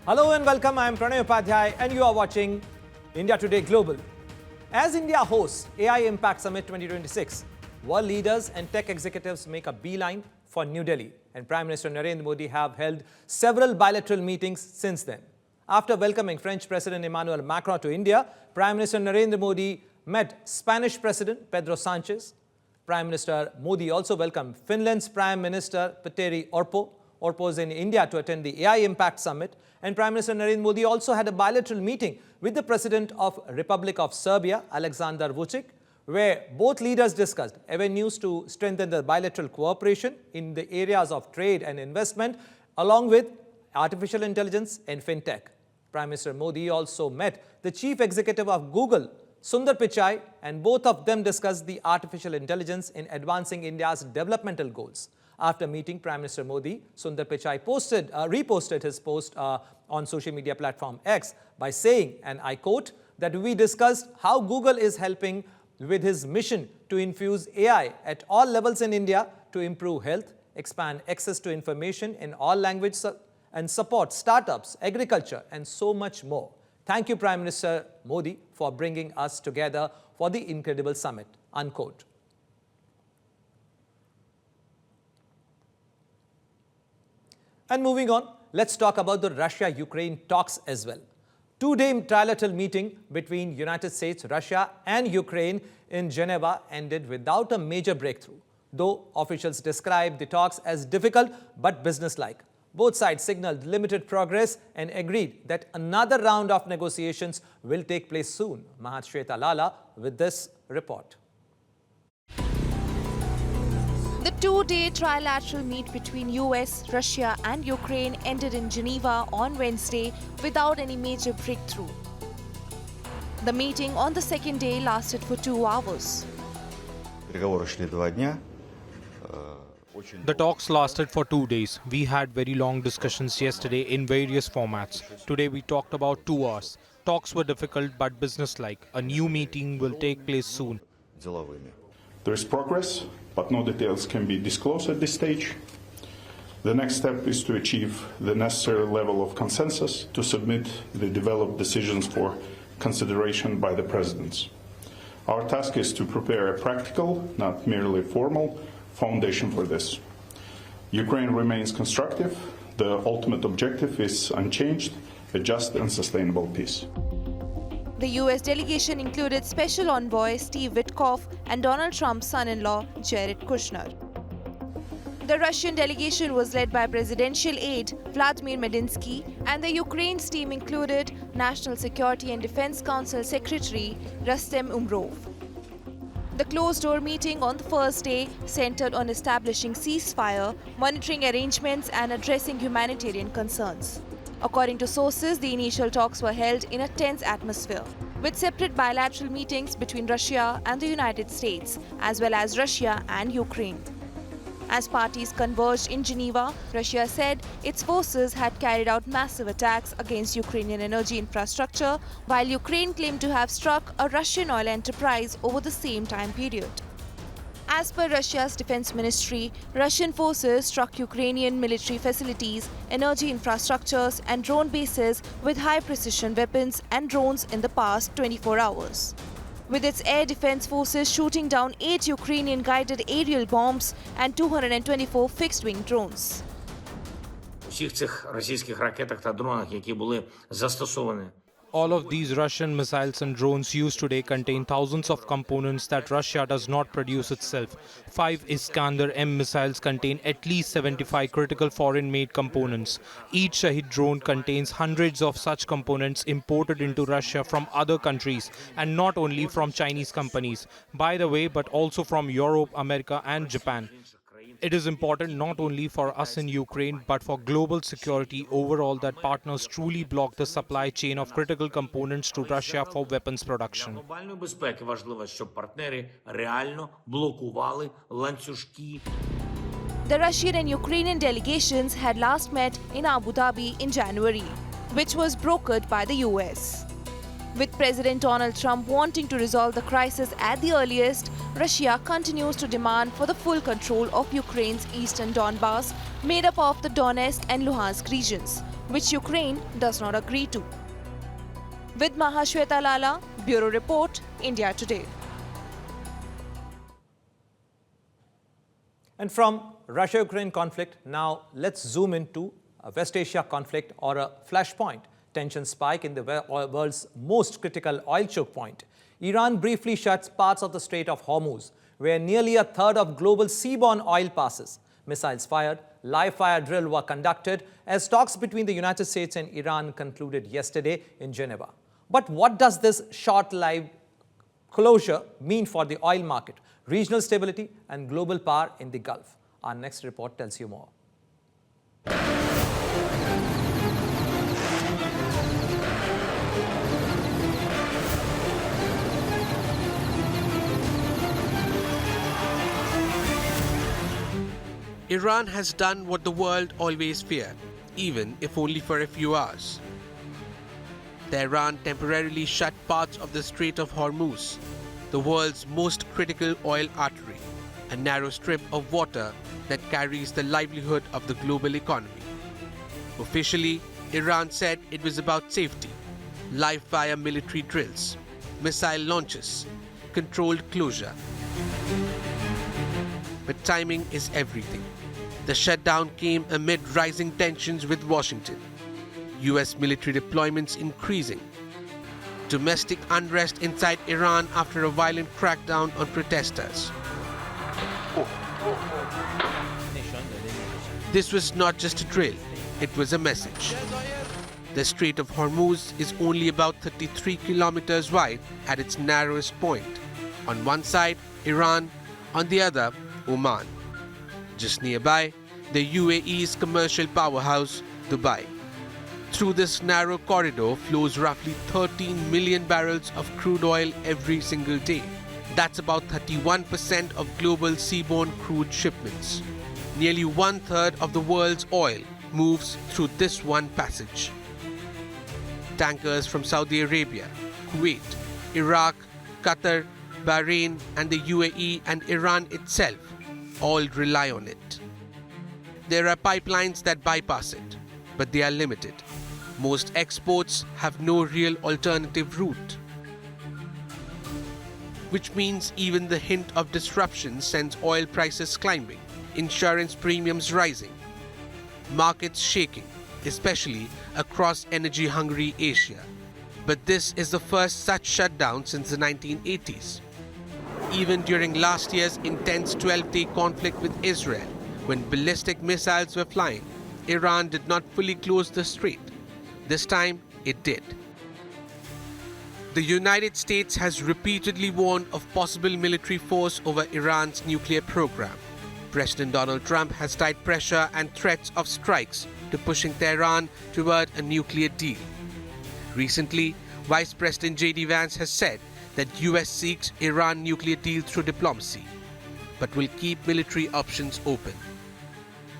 Hello and welcome. I am Pranay Upadhyaya and you are watching India Today Global. As India hosts AI Impact Summit 2026, world leaders and tech executives make a beeline for New Delhi, and Prime Minister Narendra Modi have held several bilateral meetings since then. After welcoming French President Emmanuel Macron to India, Prime Minister Narendra Modi met Spanish President Pedro Sanchez. Prime Minister Modi also welcomed Finland's Prime Minister Petteri Orpo. Orpo is in India to attend the AI Impact Summit, and Prime Minister Narendra Modi also had a bilateral meeting with the President of Republic of Serbia, Aleksandar Vučić, where both leaders discussed avenues to strengthen the bilateral cooperation in the areas of trade and investment, along with artificial intelligence and fintech. Prime Minister Modi also met the Chief Executive of Google, Sundar Pichai, and both of them discussed the artificial intelligence in advancing India's developmental goals. After meeting Prime Minister Modi, Sundar Pichai reposted his post on social media platform X by saying, and I quote, that we discussed how Google is helping with his mission to infuse AI at all levels in India to improve health, expand access to information in all languages, and support startups, agriculture, and so much more. Thank you, Prime Minister Modi, for bringing us together for the incredible summit, unquote. And moving on, let's talk about the Russia-Ukraine talks as well. Two-day trilateral meeting between United States, Russia, and Ukraine in Geneva ended without a major breakthrough, though officials described the talks as difficult but businesslike. Both sides signaled limited progress and agreed that another round of negotiations will take place soon. Shweta Lala with this report. The two-day trilateral meet between US, Russia and Ukraine ended in Geneva on Wednesday without any major breakthrough. The meeting on the second day lasted for 2 hours. The talks lasted for 2 days. We had very long discussions yesterday in various formats. Today we talked about 2 hours. Talks were difficult but businesslike. A new meeting will take place soon. There is progress, but no details can be disclosed at this stage. The next step is to achieve the necessary level of consensus to submit the developed decisions for consideration by the presidents. Our task is to prepare a practical, not merely formal, foundation for this. Ukraine remains constructive. The ultimate objective is unchanged, a just and sustainable peace. The US delegation included Special Envoy Steve Witkoff and Donald Trump's son-in-law Jared Kushner. The Russian delegation was led by presidential aide Vladimir Medinsky, and the Ukraine's team included National Security and Defense Council Secretary Rustem Umrov. The closed-door meeting on the first day centered on establishing ceasefire, monitoring arrangements, and addressing humanitarian concerns. According to sources, the initial talks were held in a tense atmosphere, with separate bilateral meetings between Russia and the United States, as well as Russia and Ukraine. As parties converged in Geneva, Russia said its forces had carried out massive attacks against Ukrainian energy infrastructure, while Ukraine claimed to have struck a Russian oil enterprise over the same time period. As per Russia's defense ministry, Russian forces struck Ukrainian military facilities, energy infrastructures, and drone bases with high-precision weapons and drones in the past 24 hours. With its air defense forces shooting down 8 Ukrainian guided aerial bombs and 224 fixed-wing drones. Всіх цих російських ракетах та дронах, які були застосовані. All of these Russian missiles and drones used today contain thousands of components that Russia does not produce itself. 5 Iskander-M missiles contain at least 75 critical foreign-made components. Each Shahid drone contains hundreds of such components imported into Russia from other countries, and not only from Chinese companies, by the way, but also from Europe, America, and Japan. It is important not only for us in Ukraine, but for global security overall that partners truly block the supply chain of critical components to Russia for weapons production. Для глобальної безпеки важливо, щоб партнери реально блокували ланцюжки. The Russian and Ukrainian delegations had last met in Abu Dhabi in January, which was brokered by the US. With President Donald Trump wanting to resolve the crisis at the earliest, Russia continues to demand for the full control of Ukraine's eastern Donbas, made up of the Donetsk and Luhansk regions, which Ukraine does not agree to. With Mahashweta Lala, Bureau Report, India Today. And from Russia-Ukraine conflict, now let's zoom into a West Asia conflict or a flashpoint. Tension spike in the world's most critical oil choke point. Iran briefly shuts parts of the Strait of Hormuz, where nearly a third of global seaborne oil passes. Missiles fired, live fire drill were conducted as talks between the United States and Iran concluded yesterday in Geneva. But what does this short-lived closure mean for the oil market, regional stability and global power in the Gulf? Our next report tells you more. Iran has done what the world always feared, even if only for a few hours. Tehran temporarily shut parts of the Strait of Hormuz, the world's most critical oil artery, a narrow strip of water that carries the livelihood of the global economy. Officially, Iran said it was about safety, live-fire military drills, missile launches, controlled closure. But timing is everything. The shutdown came amid rising tensions with Washington, US military deployments increasing, domestic unrest inside Iran after a violent crackdown on protesters. This was not just a drill, it was a message. The Strait of Hormuz is only about 33 kilometers wide at its narrowest point. On one side, Iran, on the other, Oman. Just nearby, the UAE's commercial powerhouse, Dubai. Through this narrow corridor flows roughly 13 million barrels of crude oil every single day. That's about 31% of global seaborne crude shipments. Nearly one-third of the world's oil moves through this one passage. Tankers from Saudi Arabia, Kuwait, Iraq, Qatar, Bahrain, and the UAE and Iran itself all rely on it. There are pipelines that bypass it, but they are limited. Most exports have no real alternative route, which means even the hint of disruption sends oil prices climbing, insurance premiums rising, markets shaking, especially across energy-hungry Asia. But this is the first such shutdown since the 1980s. Even during last year's intense 12-day conflict with Israel, when ballistic missiles were flying, Iran did not fully close the strait. This time, it did. The United States has repeatedly warned of possible military force over Iran's nuclear program. President Donald Trump has tied pressure and threats of strikes to pushing Tehran toward a nuclear deal. Recently, Vice President J.D. Vance has said that US seeks Iran nuclear deal through diplomacy, but will keep military options open.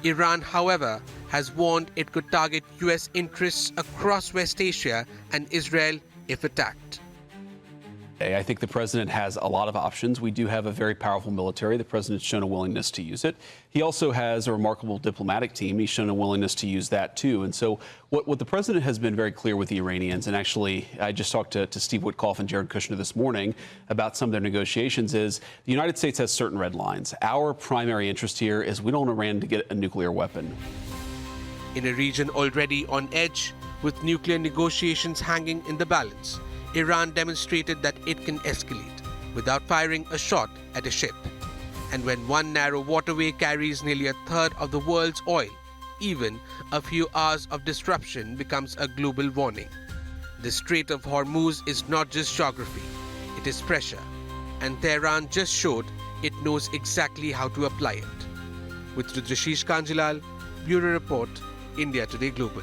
Iran, however, has warned it could target US interests across West Asia and Israel if attacked. I think the president has a lot of options. We do have a very powerful military. The president's shown a willingness to use it. He also has a remarkable diplomatic team. He's shown a willingness to use that, too. And so what the president has been very clear with the Iranians, and actually I just talked to Steve Witkoff and Jared Kushner this morning about some of their negotiations, is the United States has certain red lines. Our primary interest here is we don't want Iran to get a nuclear weapon. In a region already on edge, with nuclear negotiations hanging in the balance, Iran demonstrated that it can escalate without firing a shot at a ship. And when one narrow waterway carries nearly a third of the world's oil, even a few hours of disruption becomes a global warning. The Strait of Hormuz is not just geography, it is pressure. And Tehran just showed it knows exactly how to apply it. With Rudrashish Kanjilal, Bureau Report, India Today Global.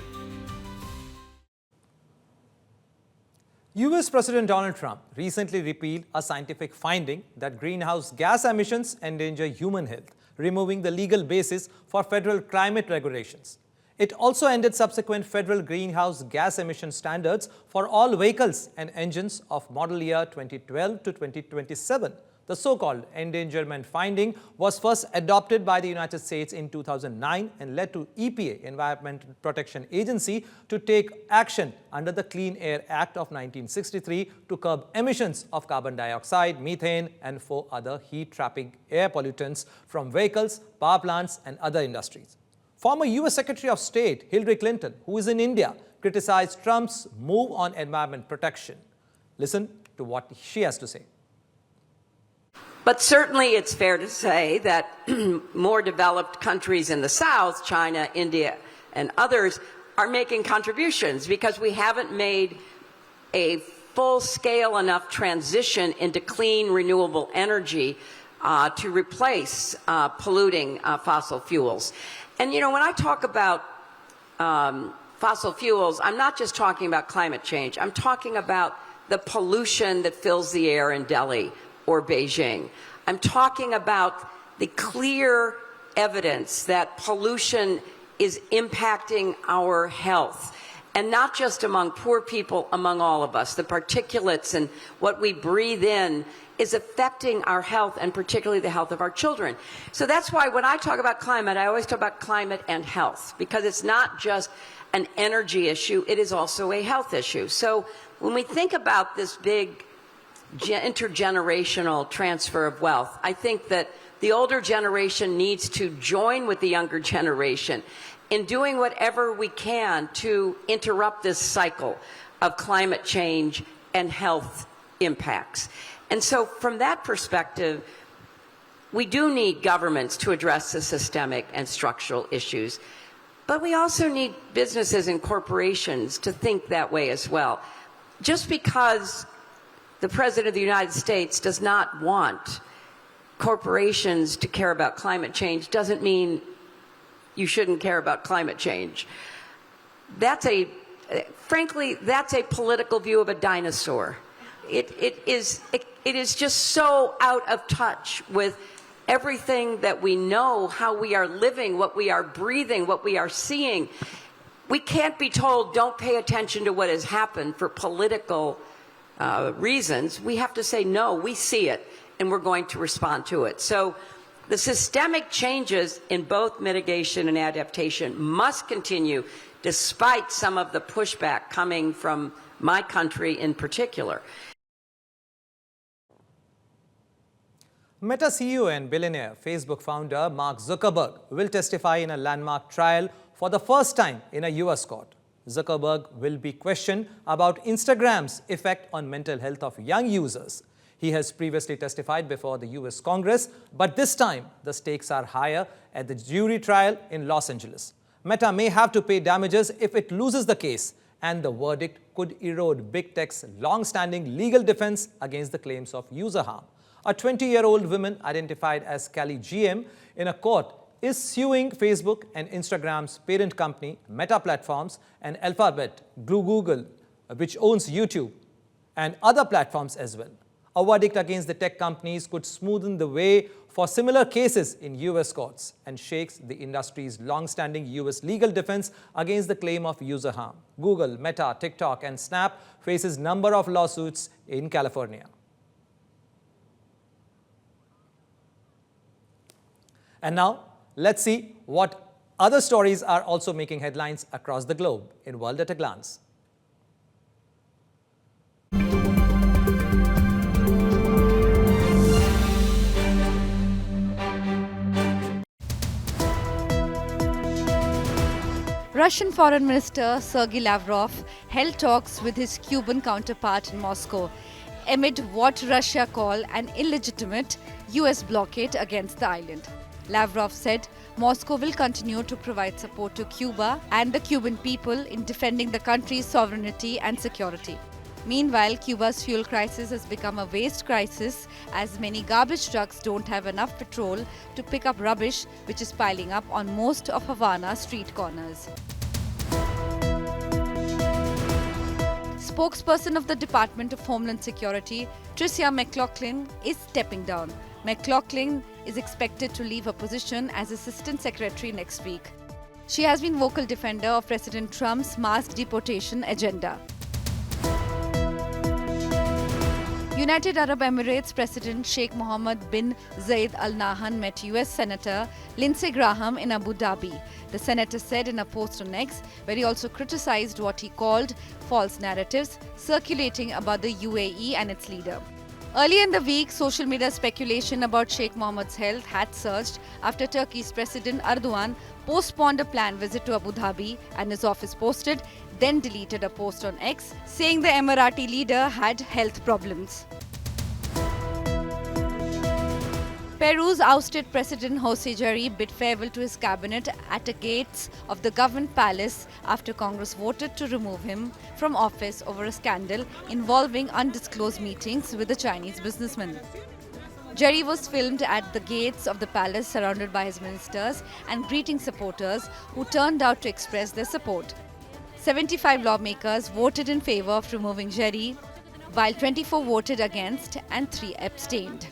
US President Donald Trump recently repealed a scientific finding that greenhouse gas emissions endanger human health, removing the legal basis for federal climate regulations. It also ended subsequent federal greenhouse gas emission standards for all vehicles and engines of model year 2012 to 2027, The so-called endangerment finding was first adopted by the United States in 2009 and led to EPA, Environmental Protection Agency, to take action under the Clean Air Act of 1963 to curb emissions of carbon dioxide, methane, and 4 other heat-trapping air pollutants from vehicles, power plants, and other industries. Former US Secretary of State Hillary Clinton, who is in India, criticized Trump's move on environment protection. Listen to what she has to say. But certainly it's fair to say that more developed countries in the South, China, India, and others, are making contributions because we haven't made a full-scale enough transition into clean, renewable energy to replace polluting fossil fuels. And, you know, when I talk about fossil fuels, I'm not just talking about climate change. I'm talking about the pollution that fills the air in Delhi or Beijing. I'm talking about the clear evidence that pollution is impacting our health, and not just among poor people, among all of us. The particulates and what we breathe in is affecting our health, and particularly the health of our children. So that's why when I talk about climate, I always talk about climate and health, because it's not just an energy issue, it is also a health issue. So when we think about this big intergenerational transfer of wealth, I think that the older generation needs to join with the younger generation in doing whatever we can to interrupt this cycle of climate change and health impacts. And so from that perspective, we do need governments to address the systemic and structural issues, but we also need businesses and corporations to think that way as well. Just because the President of the United States does not want corporations to care about climate change doesn't mean you shouldn't care about climate change. Frankly, that's a political view of a dinosaur. It is just so out of touch with everything that we know, how we are living, what we are breathing, what we are seeing. We can't be told, don't pay attention to what has happened for political reasons. We have to say, no, we see it, and we're going to respond to it. So the systemic changes in both mitigation and adaptation must continue, despite some of the pushback coming from my country in particular. Meta CEO and billionaire Facebook founder Mark Zuckerberg will testify in a landmark trial for the first time in a US court. Zuckerberg will be questioned about Instagram's effect on mental health of young users. He has previously testified before the US Congress, but this time the stakes are higher at the jury trial in Los Angeles. Meta may have to pay damages if it loses the case, and the verdict could erode big tech's long-standing legal defense against the claims of user harm. A 20-year-old woman identified as Kelly GM in a court is suing Facebook and Instagram's parent company, Meta Platforms, and Alphabet, Google, which owns YouTube, and other platforms as well. A verdict against the tech companies could smoothen the way for similar cases in US courts and shakes the industry's long-standing US legal defense against the claim of user harm. Google, Meta, TikTok, and Snap faces number of lawsuits in California. And now, let's see what other stories are also making headlines across the globe in World at a Glance. Russian Foreign Minister Sergei Lavrov held talks with his Cuban counterpart in Moscow amid what Russia call an illegitimate US blockade against the island. Lavrov said Moscow will continue to provide support to Cuba and the Cuban people in defending the country's sovereignty and security. Meanwhile, Cuba's fuel crisis has become a waste crisis as many garbage trucks don't have enough petrol to pick up rubbish which is piling up on most of Havana's street corners. Spokesperson of the Department of Homeland Security, Tricia McLaughlin, is stepping down. McLaughlin is expected to leave her position as Assistant Secretary next week. She has been vocal defender of President Trump's mass deportation agenda. United Arab Emirates President Sheikh Mohammed bin Zayed Al Nahyan met US Senator Lindsey Graham in Abu Dhabi. The senator said in a post on X, where he also criticized what he called false narratives circulating about the UAE and its leader. Earlier in the week, social media speculation about Sheikh Mohammed's health had surged after Turkey's President Erdogan postponed a planned visit to Abu Dhabi, and his office posted, then deleted a post on X saying the Emirati leader had health problems. Peru's ousted President Jose Jari bid farewell to his cabinet at the gates of the government palace after Congress voted to remove him from office over a scandal involving undisclosed meetings with a Chinese businessman. Jari was filmed at the gates of the palace surrounded by his ministers and greeting supporters who turned out to express their support. 75 lawmakers voted in favor of removing Jari, while 24 voted against and 3 abstained.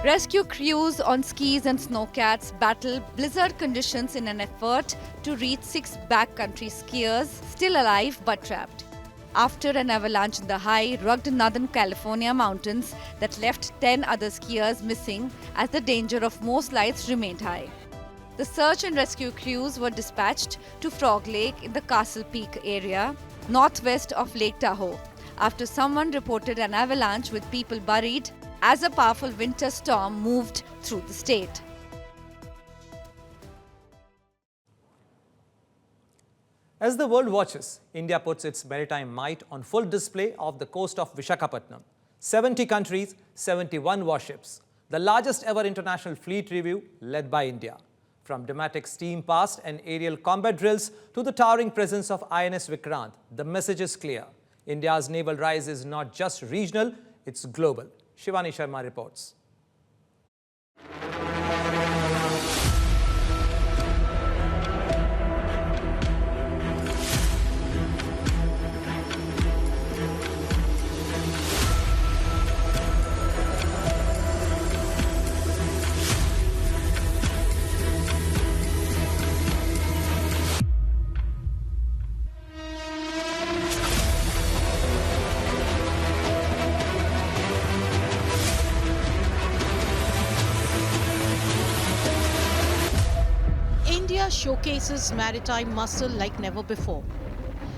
Rescue crews on skis and snowcats battle blizzard conditions in an effort to reach 6 backcountry skiers still alive but trapped, after an avalanche in the high, rugged northern California mountains that left 10 other skiers missing as the danger of more slides remained high. The search and rescue crews were dispatched to Frog Lake in the Castle Peak area, northwest of Lake Tahoe, after someone reported an avalanche with people buried as a powerful winter storm moved through the state. As the world watches, India puts its maritime might on full display off the coast of Visakhapatnam. 70 countries, 71 warships. The largest ever international fleet review led by India. From dramatic steam past and aerial combat drills to the towering presence of INS Vikrant, the message is clear. India's naval rise is not just regional, it's global. Shivani Sharma reports. India showcases maritime muscle like never before.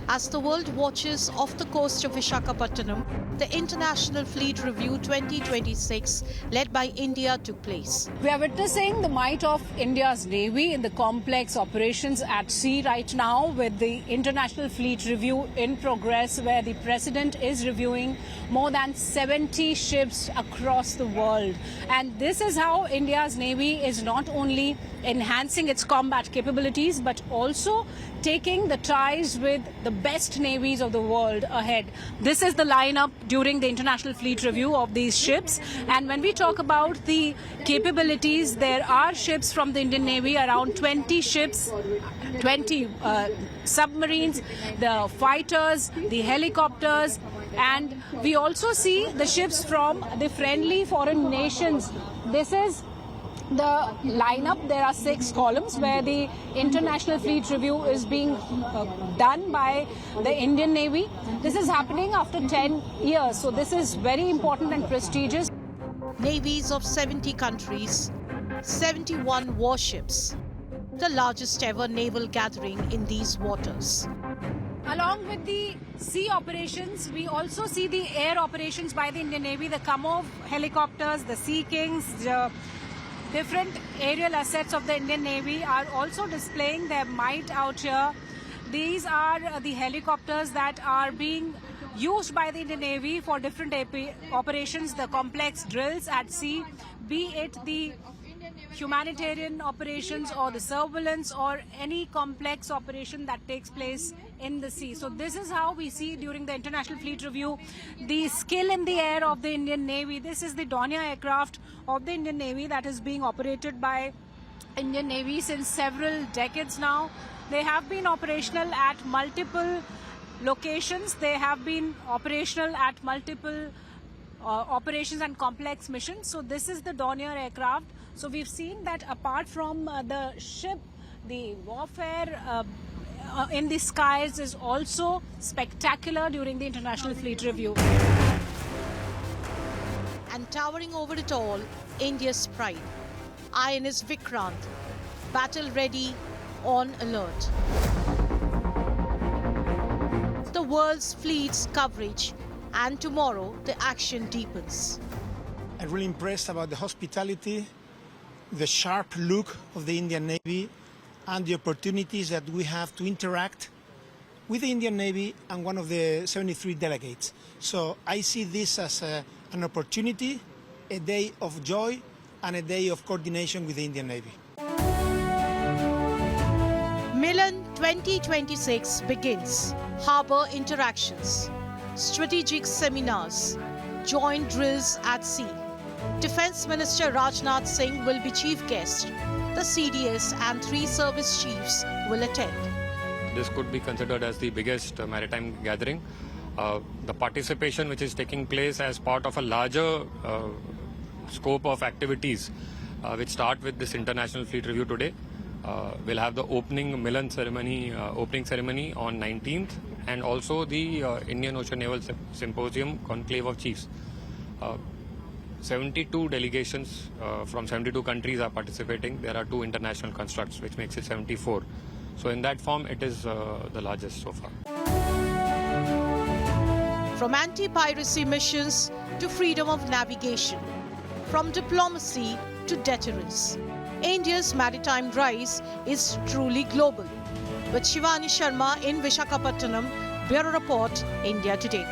As the world watches off the coast of Visakhapatnam, the International Fleet Review 2026 led by India took place. We are witnessing the might of India's Navy in the complex operations at sea right now, with the International Fleet Review in progress, where the President is reviewing more than 70 ships across the world. And this is how India's Navy is not only enhancing its combat capabilities, but also taking the ties with the best navies of the world ahead. This is the lineup during the International Fleet Review of these ships. And when we talk about the capabilities, there are ships from the Indian Navy, around 20 ships, 20 submarines, the fighters, the helicopters, and we also see the ships from the friendly foreign nations. This is the lineup. There are 6 columns where the International Fleet Review is being done by the Indian Navy. This is happening after 10 years, so this is very important and prestigious. Navies of 70 countries, 71 warships, the largest ever naval gathering in these waters. Along with the sea operations, we also see the air operations by the Indian Navy, the Kamov helicopters, the Sea Kings, the different aerial assets of the Indian Navy are also displaying their might out here. These are the helicopters that are being used by the Indian Navy for different operations, the complex drills at sea, be it the humanitarian operations or the surveillance or any complex operation that takes place in the sea. So this is how we see during the International Fleet Review the skill in the air of the Indian Navy. This is the Donia aircraft of the Indian Navy that is being operated by Indian Navy since several decades now. They have been operational at multiple locations. They have been operational at multiple operations and complex missions. So this is the Dornier aircraft. So we've seen that apart from the ship, the warfare in the skies is also spectacular during the International Fleet Review. And towering over it all, India's pride. INS Vikrant, battle ready, on alert. The world's fleet's coverage, and tomorrow the action deepens. I'm really impressed about the hospitality, the sharp look of the Indian Navy, and the opportunities that we have to interact with the Indian Navy and one of the 73 delegates. So I see this as an opportunity, a day of joy, and a day of coordination with the Indian Navy. Milan 2026 begins. Harbour interactions, strategic seminars, joint drills at sea. Defence Minister Rajnath Singh will be chief guest. The CDS and 3 service chiefs will attend. This could be considered as the biggest maritime gathering. The participation which is taking place as part of a larger scope of activities which start with this International Fleet Review today. We'll have the opening Milan ceremony, opening ceremony on 19th, and also the Indian Ocean Naval Symposium Conclave of Chiefs. 72 delegations from 72 countries are participating. There are 2 international constructs, which makes it 74. So in that form, it is the largest so far. From anti-piracy missions to freedom of navigation, from diplomacy to deterrence, India's maritime rise is truly global. With Shivani Sharma in Visakhapatnam, Bureau Report, India Today.